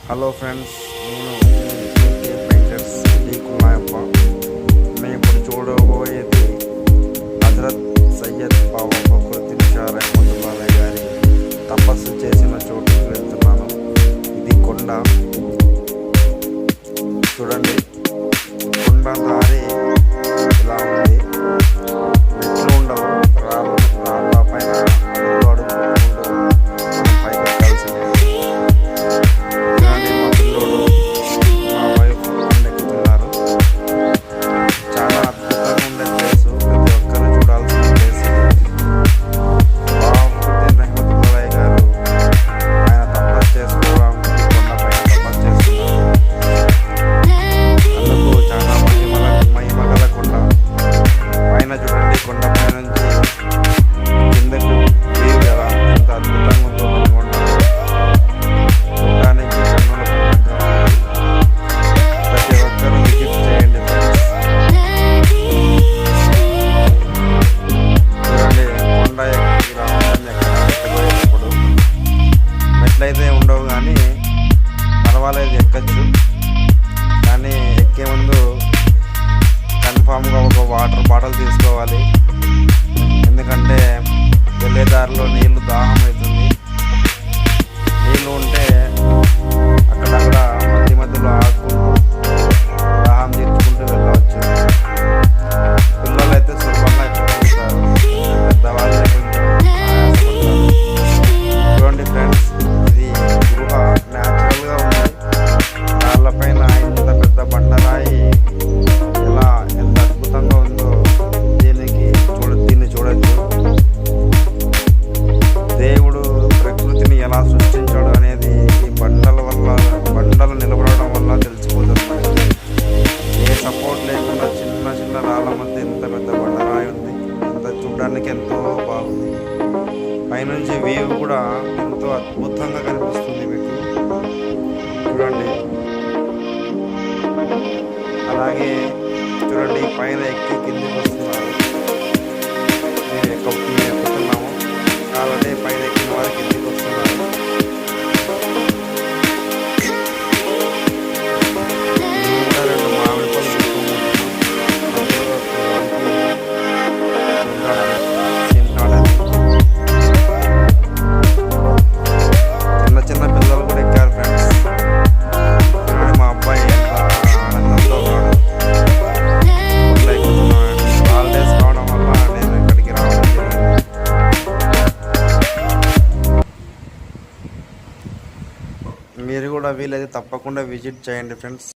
Hello friends, నేను painters కున్నాయప్ప. మేము ఇప్పుడు చూడబోయేది హజరత్ సయ్యద్ బాబా బకరుద్దీన్ షా రహ్మతుల్లాహి గారి తపస్సు చేసిన చోటుకి వెళ్తున్నాను. ఇది కొండ చూడండి. కొండ దారి ఇలా ఉంది. మెట్లు ఉండవు. రాళ్ళ పైన అడుగు అడుగు మనం పైకి ఎక్కాల్సిందే. చూడండి, మా పిల్లోడు మా వైఫ్ ఎక్కుతున్నారు. చాలా అద్భుతంగా ఉండే ప్లేసు. ప్రతి ఒక్కరు చూడాల్సిన ప్లేస్. బాబుద్దీన్ రహ్మతుల్లాహి గారు ఆయన తపస్సు చేసుకోవడానికి కొండపైన తపస్సు చేస్తున్నారు. అందుకు చాలా మహిమగల కొండ. పైన చూడండి, కొండపై నుంచి కిందకు వ్యూ ఎలా ఎంత అద్భుతంగా ఉందో కొండ. చూడడానికి కన్నుల పండుగ ఉంది. ప్రతి ఒక్కరూ విజిట్ చేయండి ఫ్రెండ్స్. చూడండి, కొండ ఇలా ఉంటుంది. ఎక్కడ ఎక్కబోయేటప్పుడు మెట్లయితే ఉండవు, కానీ పర్వాలేదు, ఎక్కచ్చు. కానీ ఎక్కే ముందు కన్ఫామ్గా ఒక వాటర్ బాటిల్ తీసుకోవాలి. ఎందుకంటే వెళ్ళే దారిలో నీళ్లు దాహం అవుతుంది. నీళ్ళు ఉంటే అక్కడక్కడ మధ్యలో ఆడుకుంటూ దాహం తీర్చుకుంటూ వెళ్ళవచ్చు. పిల్లలు అయితే సులభంగా ఎక్కగలుగుతారు. పెద్దవాళ్ళే కొంచెం ఆయాసపడతారు. చూడండి ఫ్రెండ్స్, ఇది గృహ న్యాచురల్గా ఉంది. రాళ్ళపైన ఇంత పెద్ద బండరాయి ఎంత అద్భుతంగా ఉందో దీన్ని చూడొచ్చు. దేవుడు ప్రకృతిని ఎలా సృష్టించాడు అనేది ఈ బండలు నిలబడడం వల్ల తెలిసిపోతుంది. ఏ సపోర్ట్ లేకుండా చిన్న చిన్న రాళ్ళ మధ్య ఇంత పెద్ద బండరాయి ఉంది. అంత చూడడానికి ఎంతో బాగుంది. పైనుంచి వ్యూ కూడా ఎంతో అద్భుతంగా కనిపిస్తుంది మీకు. చూడండి, అలాగే చూడండి, పైన ఎక్కి కిందికి వస్తున్నారు. మేము ఎక్కుతున్నాము. అలాగే పైన ఎక్కిన వారు కిందికి వస్తున్నారు. ఇంకా రెండు మామిడి పళ్ళు చిన్న చిన్న పిల్లలు కూడా ఎక్కారు ఫ్రెండ్స్. చూడండి, మా అబ్బాయి ఎంత ఆనందంతో ఉన్నాడు. హాలిడేస్ కావడం వల్ల నేను ఇక్కడికి రావడం జరిగింది. మీరు కూడా వీలైతే తప్పకుండా విజిట్ చేయండి ఫ్రెండ్స్.